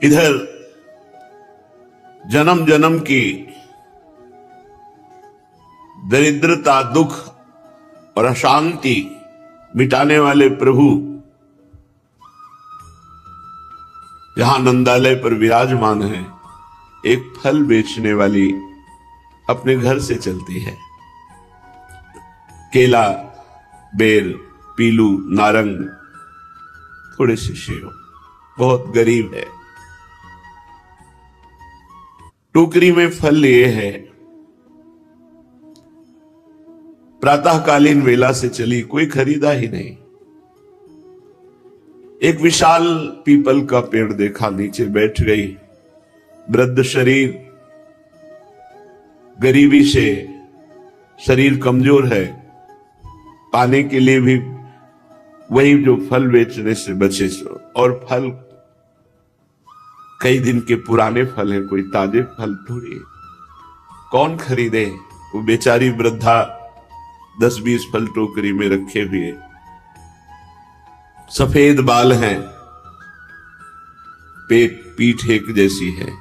इधर जन्म जन्म की दरिद्रता, दुख और अशांति मिटाने वाले प्रभु जहां नंदालय पर विराजमान है, एक फल बेचने वाली अपने घर से चलती है। केला, बेर, पीलू, नारंग, थोड़े से सेव, बहुत गरीब है। टोकरी में फल लिए है। प्रातःकालीन वेला से चली, कोई खरीदा ही नहीं। एक विशाल पीपल का पेड़ देखा, नीचे बैठ गई। वृद्ध शरीर, गरीबी से शरीर कमजोर है, पाने के लिए भी वही जो फल बेचने से बचे सो, और फल कई दिन के पुराने फल हैं, कोई ताजे फल थोड़ी। कौन खरीदे? वो बेचारी वृद्धा 10-20 फल टोकरी में रखे हुए, सफेद बाल हैं, पीठ एक जैसी है।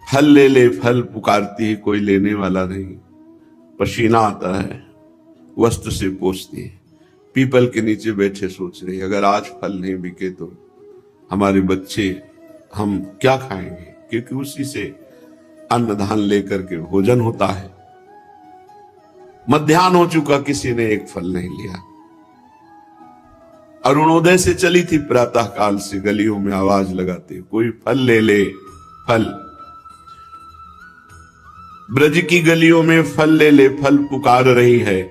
फल ले ले, फल पुकारती है, कोई लेने वाला नहीं। पसीना आता है, वस्त्र से पोंछती है। पीपल के नीचे बैठे सोच रही, अगर आज फल नहीं बिके तो हमारे बच्चे, हम क्या खाएंगे? क्योंकि उसी से अन्न धान लेकर के भोजन होता है। मध्याह्न हो चुका, किसी ने एक फल नहीं लिया। अरुणोदय से चली थी, प्रातः काल से गलियों में आवाज लगाते, कोई फल ले ले, फल। ब्रज की गलियों में फल ले ले, फल पुकार रही है।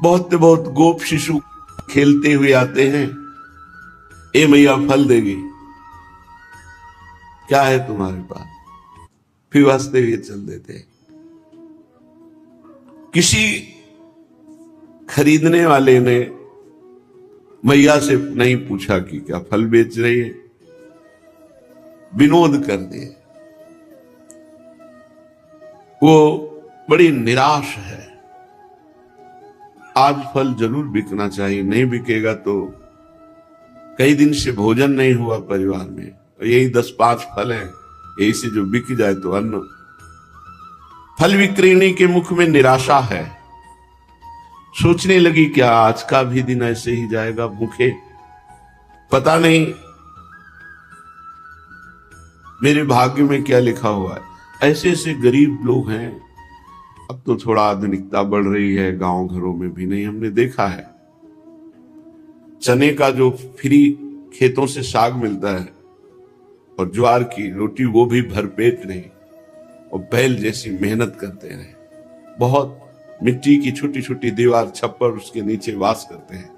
बहुत बहुत गोप शिशु खेलते हुए आते हैं। ए मैया, फल देगी? क्या है तुम्हारे पास? फिर वास्ते हुए चल देते। किसी खरीदने वाले ने मैया से नहीं पूछा कि क्या फल बेच रही है, विनोद कर दिए। वो बड़ी निराश है। आज फल जरूर बिकना चाहिए, नहीं बिकेगा तो कई दिन से भोजन नहीं हुआ परिवार में। यही 10-5 फल हैं, यही से जो बिक जाए तो अन्न। फल विक्रेणी के मुख में निराशा है। सोचने लगी, क्या आज का भी दिन ऐसे ही जाएगा भूखे? पता नहीं मेरे भाग्य में क्या लिखा हुआ है। ऐसे ऐसे गरीब लोग हैं। अब तो थोड़ा आधुनिकता बढ़ रही है, गांव घरों में भी नहीं हमने देखा है। चने का जो फ्री खेतों से साग मिलता है और ज्वार की रोटी, वो भी भरपेट नहीं, और बैल जैसी मेहनत करते रहे। बहुत मिट्टी की छोटी छोटी दीवार, छप्पर, उसके नीचे वास करते हैं।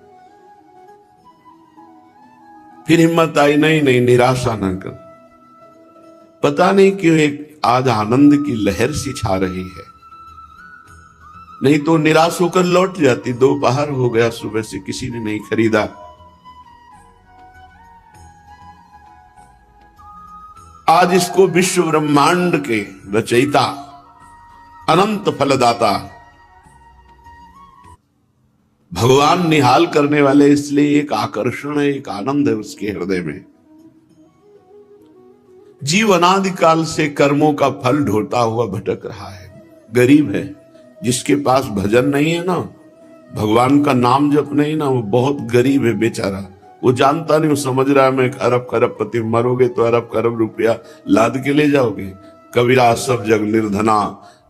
फिर हिम्मत आई, नहीं नहीं, निराशा न कर। पता नहीं क्यों एक आज आनंद की लहर सी छा रही है, नहीं तो निराश होकर लौट जाती। दोपहर हो गया, सुबह से किसी ने नहीं खरीदा। आज इसको विश्व ब्रह्मांड के रचयिता, अनंत फलदाता भगवान निहाल करने वाले, इसलिए एक आकर्षण है, एक आनंद है उसके हृदय में। जीव अनादि काल से कर्मों का फल ढोता हुआ भटक रहा है, गरीब है। जिसके पास भजन नहीं है ना, भगवान का नाम जप नहीं ना, वो बहुत गरीब है बेचारा। वो जानता नहीं, वो समझ रहा है मैं अरब खरबपति, मरोगे तो अरब खरब रुपया लाद के ले जाओगे। कबीरा सब जग निर्धना,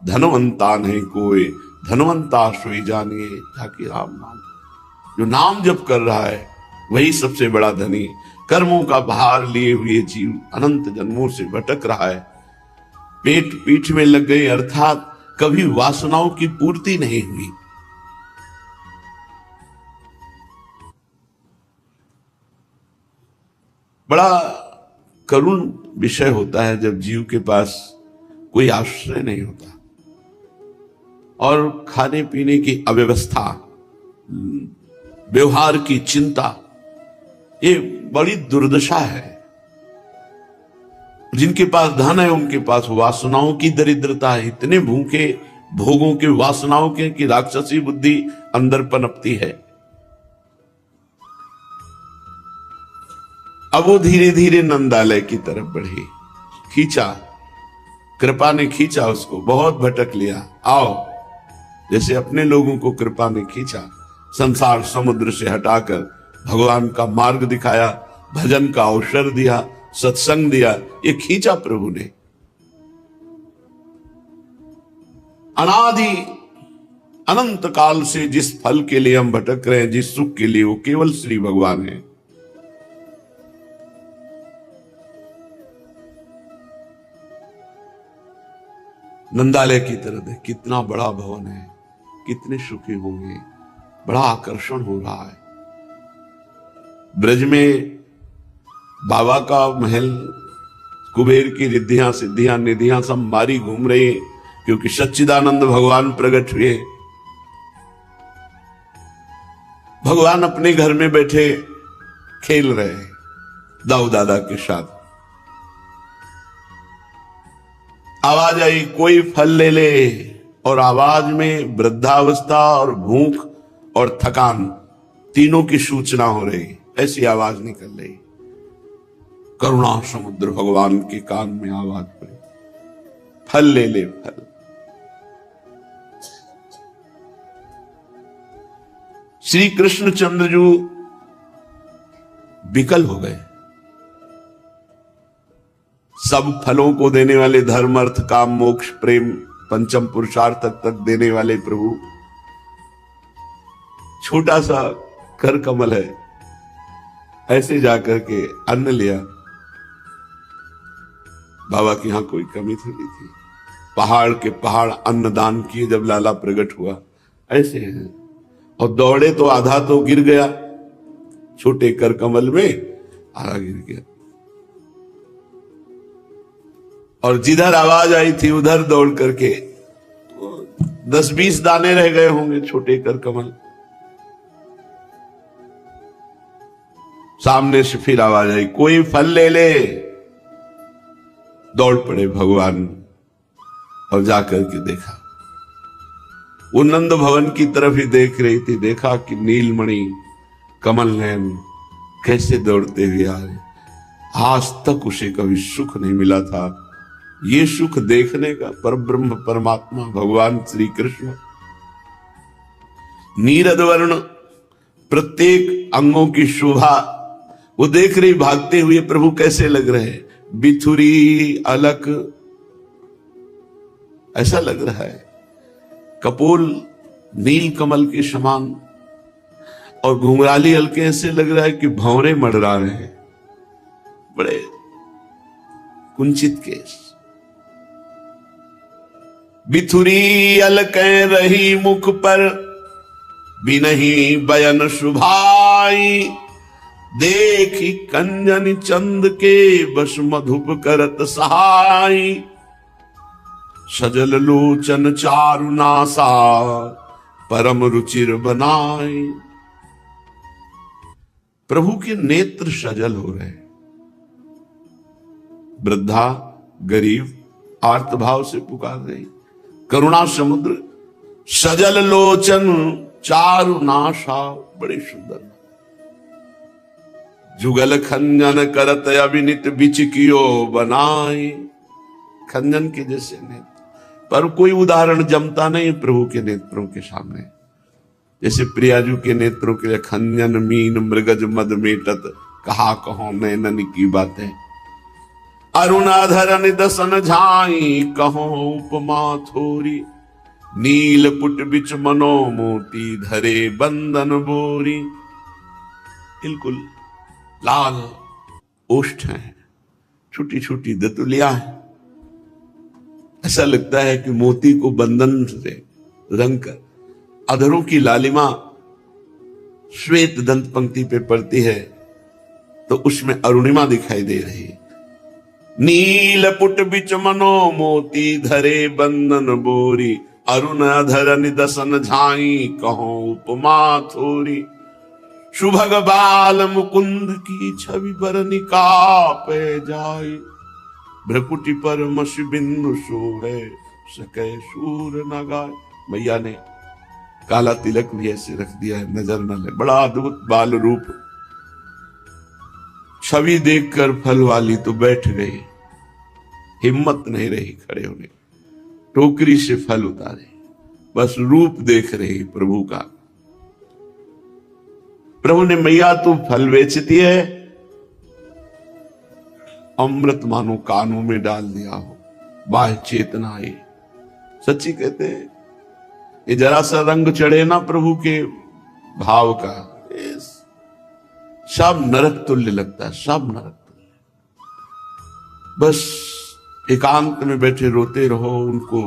धनवंता नहीं कोई, धनवंता सोई जानिए जाके राम नाम। जो नाम जप कर रहा है वही सबसे बड़ा धनी। कर्मों का भार लिए हुए जीव अनंत जन्मों से भटक रहा है, पेट पीठ में लग गई, अर्थात कभी वासनाओं की पूर्ति नहीं हुई। बड़ा करुण विषय होता है जब जीव के पास कोई आश्रय नहीं होता और खाने पीने की अव्यवस्था, व्यवहार की चिंता, ये बड़ी दुर्दशा है। जिनके पास धन है उनके पास वासनाओं की दरिद्रता है। इतने भूखे भोगों के, वासनाओं के कि राक्षसी बुद्धि अंदर पनपती है। अब वो धीरे धीरे नंदालय की तरफ बढ़ी, खींचा, कृपा ने खींचा उसको, बहुत भटक लिया, आओ, जैसे अपने लोगों को कृपा ने खींचा, संसार समुद्र से हटाकर भगवान का मार्ग दिखाया, भजन का अवसर दिया, सत्संग दिया, ये खींचा प्रभु ने। अनादि अनंत काल से जिस फल के लिए हम भटक रहे हैं, जिस सुख के लिए, वो केवल श्री भगवान है। नंदालय की तरह देख, कितना बड़ा भवन है, कितने सुखी होंगे, बड़ा आकर्षण हो रहा है। ब्रज में बाबा का महल, कुबेर की रिद्धियां सिद्धियां निधियां सब मारी घूम रही, क्योंकि सच्चिदानंद भगवान प्रकट हुए। भगवान अपने घर में बैठे खेल रहे दाऊ दादा के साथ। आवाज आई, कोई फल ले ले, और आवाज में वृद्धावस्था और भूख और थकान तीनों की सूचना हो रही, ऐसी आवाज निकल रही। करुणा समुद्र भगवान के कान में आवाज पड़ी, फल ले ले, फल। श्री कृष्ण चंद्रजू विकल हो गए। सब फलों को देने वाले, धर्म अर्थ काम मोक्ष प्रेम पंचम पुरुषार्थ तक देने वाले प्रभु, छोटा सा कर कमल है, ऐसे जाकर के अन्न लिया। बाबा के यहां कोई कमी थोड़ी थी, पहाड़ के पहाड़ अन्न दान किए जब लाला प्रकट हुआ, ऐसे हैं। और दौड़े तो आधा तो गिर गया, छोटे कर कमल में आधा गिर गया, और जिधर आवाज आई थी उधर दौड़ करके 10-20 दाने रह गए होंगे छोटे कर कमल। सामने से फिर आवाज आई, कोई फल ले ले। दौड़ पड़े भगवान और जाकर के देखा, वो नंद भवन की तरफ ही देख रही थी। देखा कि नीलमणि कमल नयन कैसे दौड़ते हुए आ रहे। आज तक उसे कभी सुख नहीं मिला था, ये सुख देखने का। परब्रह्म परमात्मा भगवान श्री कृष्ण, नीरद वर्ण, प्रत्येक अंगों की शोभा वो देख रही, भागते हुए प्रभु कैसे लग रहे, बिथुरी अलक, ऐसा लग रहा है कपोल नील कमल के समान, और घुंघराली हल्के ऐसे लग रहा है कि भंवरे मडरा रहे हैं, बड़े कुंचित केस। बिथुरी अलकै रही मुख पर, बिनही बयन सुभाई, देखी कंजन चंद के बस मधुप करत सहाय, सजल लोचन चारु नासा परम रुचिर बनाए। प्रभु के नेत्र सजल हो रहे, वृद्धा गरीब आर्त भाव से पुकार रही, करुणा समुद्र, सजल लोचन चारु नासा, बड़े सुंदर। जुगल खंजन करत अभिनित बिचकियो बनाए, खंजन के जैसे नेत्र, पर कोई उदाहरण जमता नहीं प्रभु के नेत्रों के सामने। जैसे प्रियाजू के नेत्रों के लिए खंजन मीन मृगज मद मेटत, कहा कहो नैनन की बातें, अरुणाधर निदसन झाई, कहो उपमा थोरी, नील पुट बिच मनो मोती, धरे बंधन बोरी। बिल्कुल लाल ओष्ठ हैं, छोटी छोटी दतुलियां हैं, ऐसा लगता है कि मोती को बंधन से रंग कर, अधरों की लालिमा श्वेत दंत पंक्ति पे पड़ती है तो उसमें अरुणिमा दिखाई दे रही है। नील पुट बिच मनो मोती, धरे बंधन बोरी, अरुण अधर निदसन झाई, कहो उपमा थोरी, सुभग बाल मुकुंद की छवि बरनिका पे जाए, भ्रकुटी पर मश बिंदु शोभे, सके सूर न गाय। मैया ने काला तिलक भी ऐसे रख दिया है, नजर न ले, बड़ा अद्भुत बाल रूप, छवि देखकर फल वाली तो बैठ गई, हिम्मत नहीं रही खड़े होने, टोकरी से फल उतारे, बस रूप देख रही प्रभु का। प्रभु ने, मैया तू फल बेचती है, अमृत मानो कानों में डाल दिया हो, बाह्य चेतना आई। सच्ची कहते हैं, ये जरा सा रंग चढ़े ना प्रभु के भाव का, सब नरक तुल्य लगता है, सब नरक तुल्य। बस एकांत में बैठे रोते रहो, उनको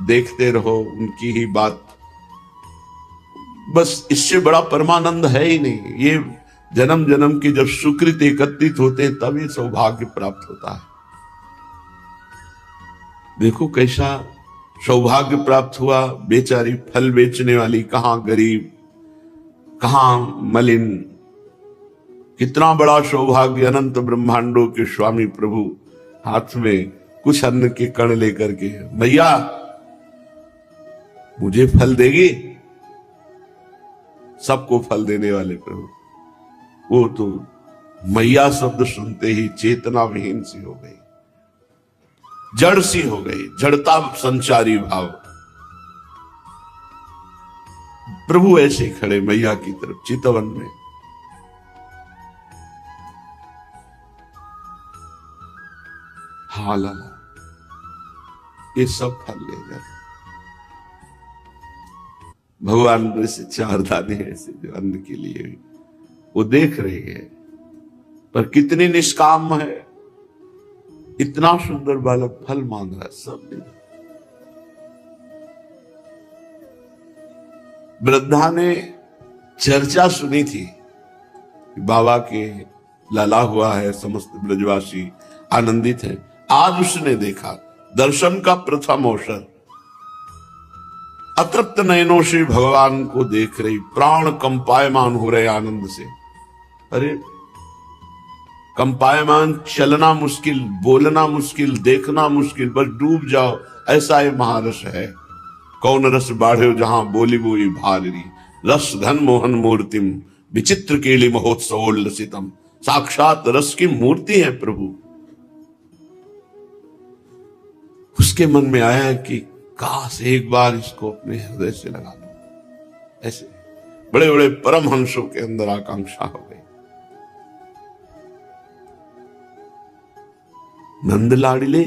देखते रहो, उनकी ही बात, बस इससे बड़ा परमानंद है ही नहीं। ये जन्म जन्म के जब सुकृत एकत्रित होते हैं तब ये सौभाग्य प्राप्त होता है। देखो कैसा सौभाग्य प्राप्त हुआ। बेचारी फल बेचने वाली, कहां गरीब, कहां मलिन, कितना बड़ा सौभाग्य। अनंत ब्रह्मांडों के स्वामी प्रभु हाथ में कुछ अन्न के कण लेकर के, मैया मुझे फल देगी। सबको फल देने वाले प्रभु, वो तो मैया शब्द सुनते ही चेतना विहीन सी हो गई, जड़ सी हो गई, जड़ता संचारी भाव। प्रभु ऐसे ही खड़े मैया की तरफ चितवन में। हाँ लाला, ये सब फल ले जा। भगवान से 4 दाने ऐसे जो अन्न के लिए भी वो देख रही है, पर कितनी निष्काम है। इतना सुंदर बालक फल मांग रहा है, सब नहीं। वृद्धा ने चर्चा सुनी थी कि बाबा के लाला हुआ है, समस्त ब्रजवासी आनंदित है। आज उसने देखा, दर्शन का प्रथम अवसर, अतृप्त नयनों से भगवान को देख रही, प्राण कंपायमान हो रहे आनंद से। अरे कंपायमान, चलना मुश्किल, बोलना मुश्किल, देखना मुश्किल, बस डूब जाओ, ऐसा ये महारस है। कौन रस बाढ़े जहां बोली बोई भारी, रस धन मोहन मूर्तिम विचित्र केली महोत्सवोल्लसितम। साक्षात रस की मूर्ति है प्रभु। उसके मन में आया कि काश एक बार इसको अपने हृदय से लगा लो। ऐसे बड़े बड़े परमहंसों के अंदर आकांक्षा हो गई। नंद लाडले,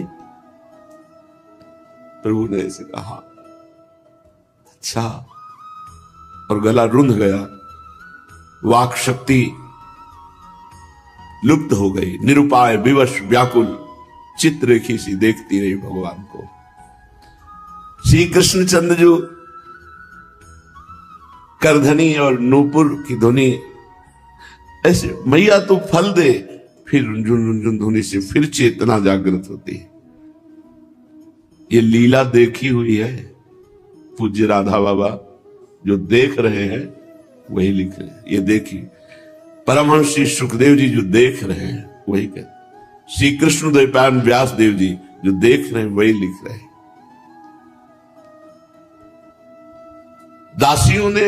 प्रभु ने ऐसे कहा, अच्छा, और गला रुंध गया, वाक शक्ति लुप्त हो गई, निरुपाय, विवश, व्याकुल, चित्ररेखी सी देखती रही भगवान को। श्री कृष्णचंद्र जो करधनी और नूपुर की ध्वनि ऐसे, मैया तो फल दे, फिर रुंझुन रुंझुन ध्वनि से फिर चेतना जागृत होती है। ये लीला देखी हुई है। पूज्य राधा बाबा जो देख रहे हैं वही लिख रहे हैं। ये देखिए परमहंस श्री सुखदेव जी जो देख रहे हैं वही कहते, श्री कृष्ण द्वैपायन व्यास देव जी जो देख रहे हैं वही लिख रहे हैं। दासियों ने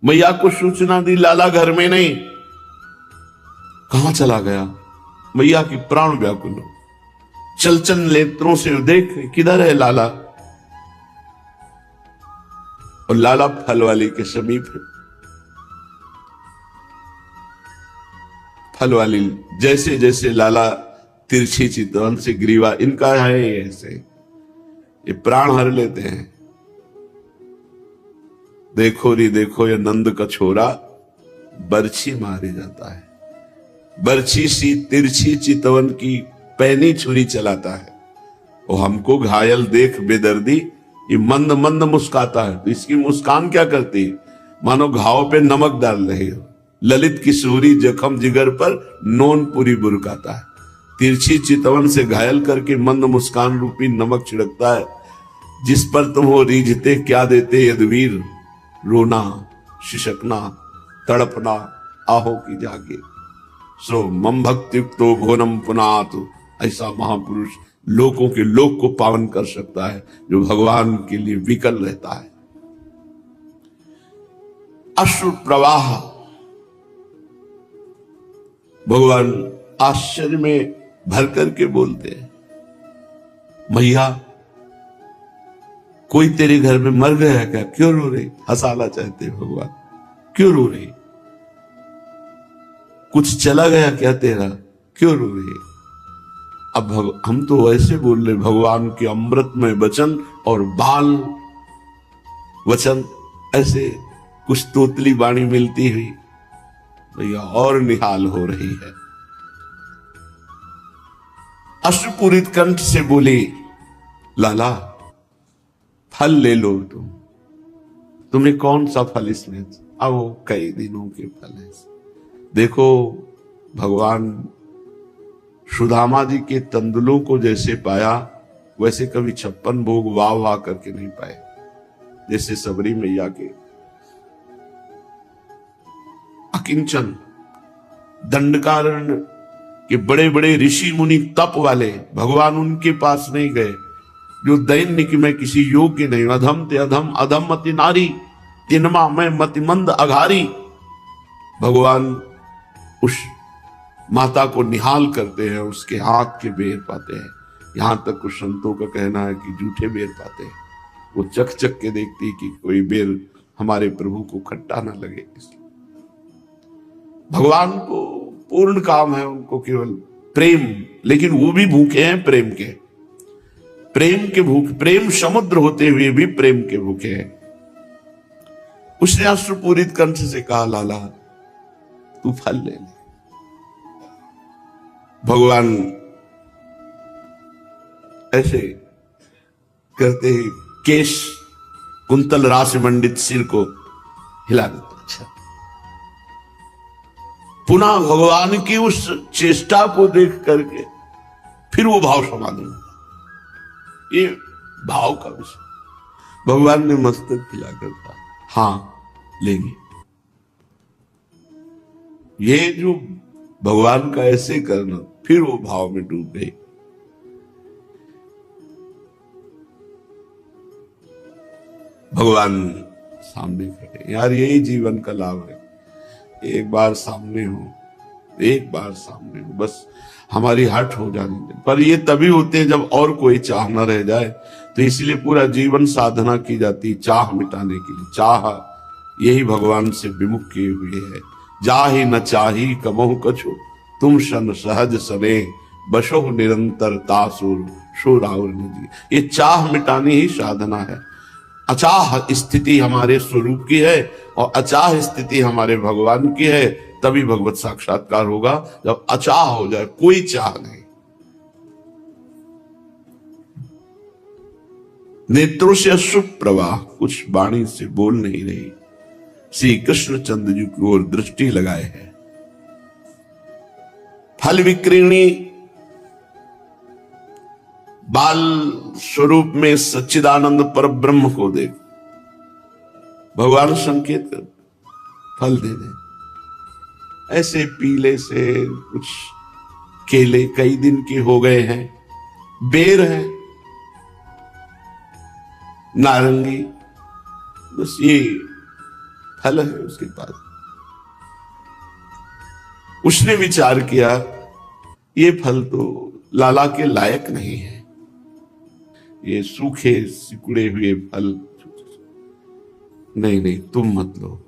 मैया को सूचना दी, लाला घर में नहीं। कहां चला गया? मैया की प्राण व्याकुल हो, चलचन नेत्रों से देख किधर है लाला। और लाला फल वाली के समीप है। फल वाली जैसे जैसे लाला तिरछी चितवन से ग्रीवा, इनका है ये ऐसे, ये प्राण हर लेते हैं। देखो री देखो, ये नंद का छोरा बर्छी मारे जाता है। बर्छी सी तिरछी चितवन की पैनी छुरी चलाता है। वो हमको घायल देख बेदर्दी, ये मंद मंद मुस्काता है। तो इसकी मुस्कान क्या करती है? मानो घाव पे नमक डाल रहे हो। ललित की सूरी जखम जिगर पर नोन पूरी बुरकाता है। तिरछी चितवन से घायल करके मंद मुस्कान रूपी नमक छिड़कता है। जिस पर तुम हो रीझते क्या देते यदवीर, रोना, शिशकना, तड़पना, आहो की जागे। सो मम भक्तियुक्तो घोरम पुनातु, ऐसा महापुरुष लोगों के लोक को पावन कर सकता है जो भगवान के लिए विकल रहता है। अश्रु प्रवाह, भगवान आश्चर्य में भर करके बोलते हैं, मैया कोई तेरे घर में मर गया क्या? क्यों रो रही? हंसाना चाहते हैं भगवान, क्यों रो रही? कुछ चला गया क्या तेरा? क्यों रो रही? अब हम तो ऐसे बोल रहे, भगवान के अमृतमय वचन और बाल वचन, ऐसे कुछ तोतली वाणी मिलती हुई भैया और निहाल हो रही है। अश्रुपूरित कंठ से बोली, लाला फल ले लो तुम्हें कौन सा फल इसमें? अब वो कई दिनों के फल है। देखो भगवान सुदामा जी के तंदुलों को जैसे पाया, वैसे कभी 56 भोग वाह वाह करके नहीं पाए, जैसे सबरी मैया के अकिंचन दंडकारण्य के बड़े बड़े ऋषि मुनि तप वाले, भगवान उनके पास नहीं गए, जो दैन्य की मैं किसी योग्य नहीं, अधम ते अधम अधम मति नारी, तिनमा मैं मतिमंद अघारी। भगवान उस माता को निहाल करते हैं, उसके हाथ के बेर पाते हैं। यहां तक कुछ संतों का कहना है कि जूठे बेर पाते हैं। वो चख चख के देखती कि कोई बेर हमारे प्रभु को खट्टा ना लगे। भगवान को पूर्ण काम है, उनको केवल प्रेम, लेकिन वो भी भूखे हैं प्रेम के भूखे, प्रेम समुद्र होते हुए भी प्रेम के भूखे हैं। उसने अश्रुपूरित कंठ से कहा, लाला तू फल ले ले। भगवान ऐसे करते ही केश कुंतल राशि मंडित सिर को हिला देते। अच्छा, पुनः भगवान की उस चेष्टा को देख करके फिर वो भाव समाधि में, ये भाव का विषय। भगवान ने मस्तक हिला कर कहा, हाँ लेंगे। ये जो भगवान का ऐसे करना, फिर वो भाव में डूब गई। भगवान सामने खड़े, यार यही जीवन का लाभ है। एक बार सामने हो, बस हमारी हट हो जानी चाहिए। पर ये तभी होते हैं जब और कोई चाह न रह जाए। तो इसलिए पूरा जीवन साधना की जाती, चाह मिटाने के लिए। चाह यही भगवान से विमुख किए हुए है। जाहि न चाही कमहु कछु, तुम शन सहज सने, बशो निरंतर तासुर शो राउर निधि। ये चाह मिटानी ही साधना है। अचाह स्थिति हमारे स्वरूप की है और अचाह स्थिति हमारे भगवान की है। तभी भगवत साक्षात्कार होगा, जब अचाह हो जाए, कोई चाह नहीं। नेत्रों से अश्रु प्रवाह, कुछ वाणी से बोल नहीं रही। श्री कृष्ण चंद्र जी की ओर दृष्टि लगाए है। फल विक्रिणी बाल स्वरूप में सच्चिदानंद पर ब्रह्म को देख। भगवान संकेत कर फल दे दे। ऐसे पीले से कुछ केले कई दिन के हो गए हैं, बेर है, नारंगी, बस ये फल है उसके पास। उसने विचार किया, ये फल तो लाला के लायक नहीं है। ये सूखे सिकुड़े हुए फल, नहीं तुम मत लो।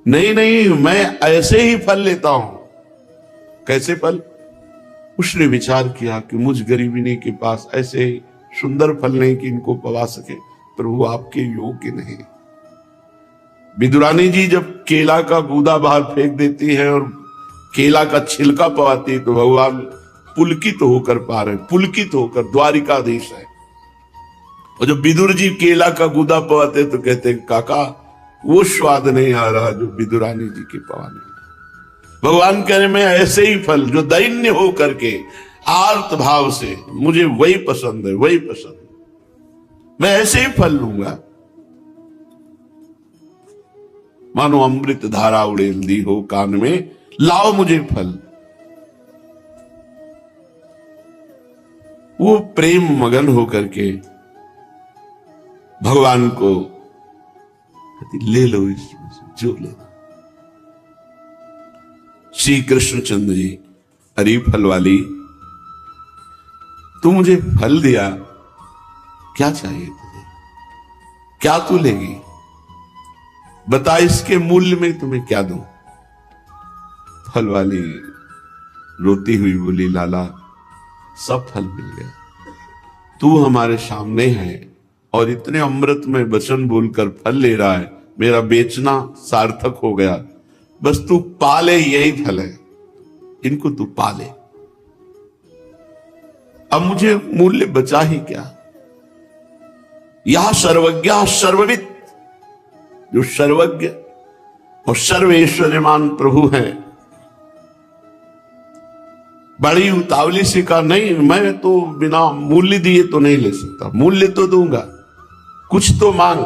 नहीं मैं ऐसे ही फल लेता हूं। कैसे फल? उसने विचार किया कि मुझ गरीबिनी के पास ऐसे सुंदर फल नहीं कि इनको पवा सके। प्रभु आपके योग्य नहीं। विदुरानी जी जब केला का गूदा बाहर फेंक देती है और केला का छिलका पवाती है, तो भगवान पुलकित होकर पा रहे, पुलकित होकर, द्वारिकाधीश है। और जब विदुर जी केला का गूदा पवाते तो कहते हैं, काका वो स्वाद नहीं आ रहा जो विदुरानी जी के पवाने। भगवान कह रहे, मैं ऐसे ही फल जो दैन्य हो करके आर्त भाव से, मुझे वही पसंद है, वही पसंद, मैं ऐसे ही फल लूंगा। मानो अमृत धारा उड़ेल दी हो कान में, लाओ मुझे फल। वो प्रेम मगन होकर के भगवान को ले लो, इसमें जो लेना। श्री कृष्णचंद्र जी, अरे फल वाली, तू मुझे फल दिया, क्या चाहिए तुझे, क्या तू लेगी, बता, इसके मूल्य में तुम्हें क्या दूं। फल वाली रोती हुई बोली, लाला सब फल मिल गया, तू हमारे सामने है और इतने अमृत में वचन बोलकर फल ले रहा है, मेरा बेचना सार्थक हो गया, बस तू पाले, यही फल है, इनको तू पाले, अब मुझे मूल्य बचा ही क्या। यह सर्वज्ञ सर्वविद, जो सर्वज्ञ और सर्वेश्वरमान प्रभु हैं, बड़ी उतावली से कहा, नहीं मैं तो बिना मूल्य दिए तो नहीं ले सकता, मूल्य तो दूंगा, कुछ तो मांग।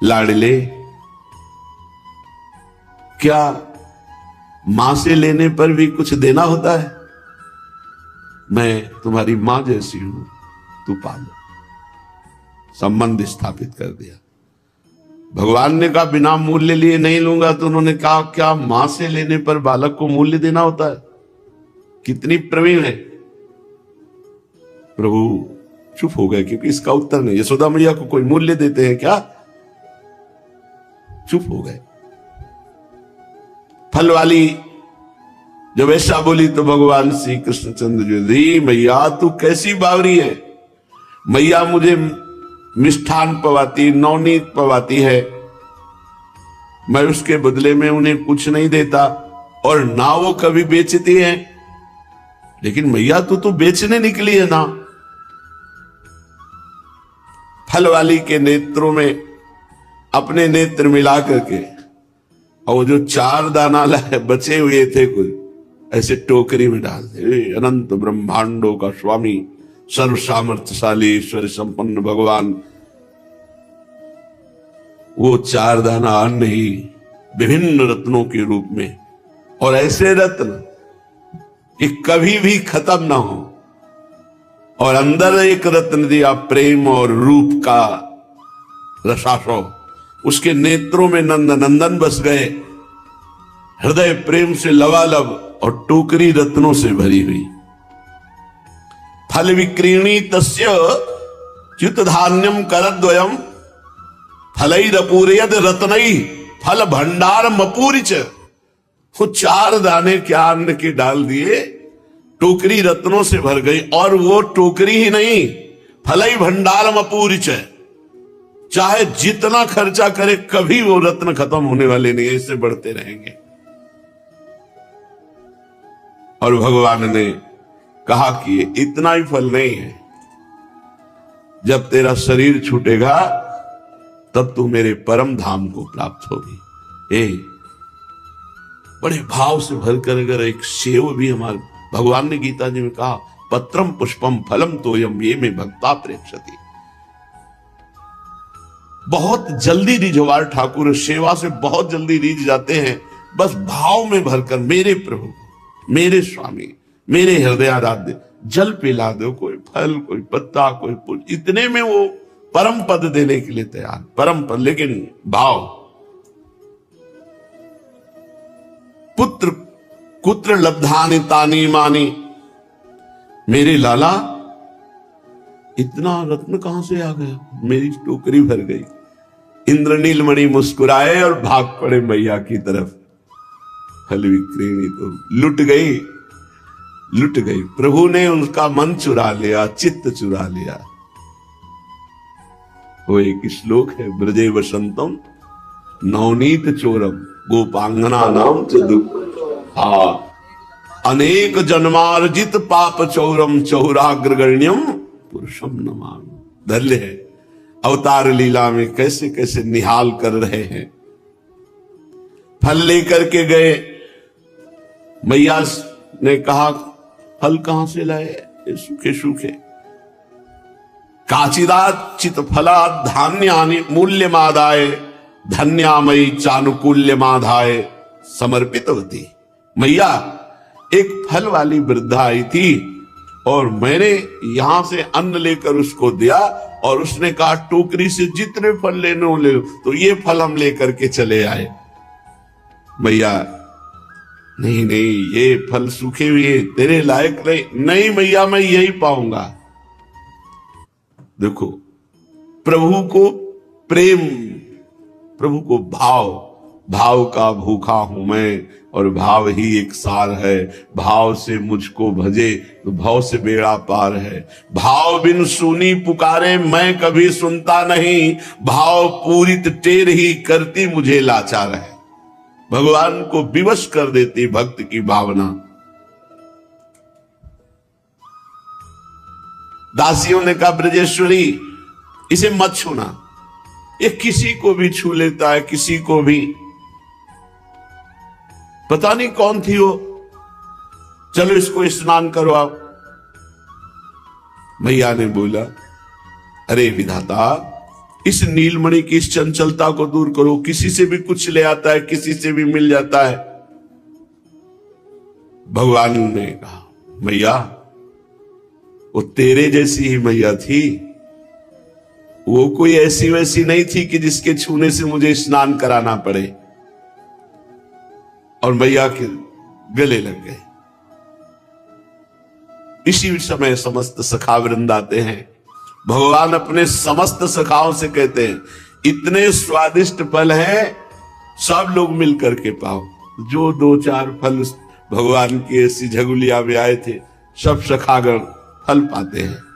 लाडले, क्या मां से लेने पर भी कुछ देना होता है, मैं तुम्हारी मां जैसी हूं, तू पालो। संबंध स्थापित कर दिया। भगवान ने कहा बिना मूल्य लिए नहीं लूंगा, तो उन्होंने कहा क्या मां से लेने पर बालक को मूल्य देना होता है, कितनी प्रवीण है। प्रभु चुप हो गए, क्योंकि इसका उत्तर नहीं। यशोदा मैया को कोई मूल्य देते हैं क्या, चुप हो गए। फल वाली जब ऐसा बोली तो भगवान श्री कृष्णचंद्र जी, मैया तू कैसी बावरी है, मैया मुझे मिष्ठान पवाती, नवनीत पवाती है, मैं उसके बदले में उन्हें कुछ नहीं देता, और ना वो कभी बेचती है, लेकिन मैया तू तो बेचने निकली है ना। फल वाली के नेत्रों में अपने नेत्र मिला करके, और जो 4 दाना बचे हुए थे कुछ, ऐसे टोकरी में डाल दे। अनंत ब्रह्मांडों का स्वामी, सर्व सामर्थ्यशाली, ईश्वर संपन्न भगवान, वो 4 दाना अन्न ही विभिन्न रत्नों के रूप में, और ऐसे रत्न कि कभी भी खत्म ना हो, और अंदर एक रत्न दिया प्रेम और रूप का रसाशव, उसके नेत्रों में नंद नंदन बस गए, हृदय प्रेम से लबालब, और टोकरी रत्नों से भरी हुई। फल विक्रीणी तस्य च्युत धान्यम करद्वयम फलैरपूरयद रत्नई फल भंडार मपूरिच। वो 4 दाने क्या अन्न के डाल दिए, टोकरी रत्नों से भर गई, और वो टोकरी ही नहीं, फलई भंडार मपूरिच, चाहे जितना खर्चा करे कभी वो रत्न खत्म होने वाले नहीं, ऐसे बढ़ते रहेंगे। और भगवान ने कहा कि ये इतना ही फल नहीं है, जब तेरा शरीर छूटेगा तब तू मेरे परम धाम को प्राप्त होगी। बड़े भाव से भरकर अगर एक सेव भी, हमारे भगवान ने गीता जी में कहा, पत्रम पुष्पम फलम तोयम ये में भक्ता प्रेक्षति। बहुत जल्दी रिझवार ठाकुर सेवा से बहुत जल्दी रिझ जाते हैं, बस भाव में भरकर मेरे प्रभु, मेरे स्वामी, मेरे हृदय आराध्य, जल पिला दो, कोई फल, कोई पत्ता, कोई फूल, इतने में वो परम पद देने के लिए तैयार, परम पद, लेकिन भाव। पुत्र कुत्र लब्धानि तानि मानि, मेरे लाला इतना रत्न कहां से आ गया, मेरी टोकरी भर गई। इंद्र नीलमणि मुस्कुराए और भाग पड़े मैया की तरफ। फल विक्रीणी तो लुट गई, लुट गई। प्रभु ने उनका मन चुरा लिया, चित्त चुरा लिया। वो एक श्लोक है, ब्रजे वसंतम नवनीत चोरम गोपांगना नाम च दुख, अनेक जन्मार्जित पाप चौरम चौराग्रगण्यम पुरुषम नमामि। धन्य है अवतार लीला में कैसे कैसे निहाल कर रहे हैं। फल लेकर के गए, मैया ने कहा फल कहां से लाए, सूखे सूखे। काचिदाचित फला धान्यानि मूल्यमादाय धन्यामयी चानुकूल्यमादाय समर्पितवती। मैया एक फल वाली वृद्धा आई थी और मैंने यहां से अन्न लेकर उसको दिया, और उसने कहा टोकरी से जितने फल लेने हो ले लो। तो ये फल हम लेकर के चले आए। मैया नहीं नहीं, ये फल सूखे हुए तेरे लायक नहीं। नहीं मैया, मैं यही पाऊंगा। देखो, प्रभु को प्रेम, प्रभु को भाव, भाव का भूखा हूं मैं और भाव ही एक सार है। भाव से मुझको भजे तो भाव से बेड़ा पार है। भाव बिन सुनी पुकारे मैं कभी सुनता नहीं। भाव पूरित टेर ही करती मुझे लाचार है। भगवान को विवश कर देती भक्त की भावना। दासियों ने कहा ब्रजेश्वरी इसे मत छूना, ये किसी को भी छू लेता है, किसी को भी। पता नहीं कौन थी वो, चलो इसको स्नान करवाओ। मैया ने बोला अरे विधाता, इस नीलमणि की इस चंचलता को दूर करो। किसी से भी कुछ ले आता है, किसी से भी मिल जाता है। भगवान ने कहा मैया वो तेरे जैसी ही मैया थी, वो कोई ऐसी वैसी नहीं थी कि जिसके छूने से मुझे स्नान कराना पड़े। और मैया के गले लग गए। इसी समय समस्त सखा वृंद आते हैं। भगवान अपने समस्त सखाओं से कहते हैं इतने स्वादिष्ट फल हैं, सब लोग मिलकर के पाओ। जो 2-4 फल भगवान की ऐसी झगुलिया में आए थे, सब सखागण फल पाते हैं।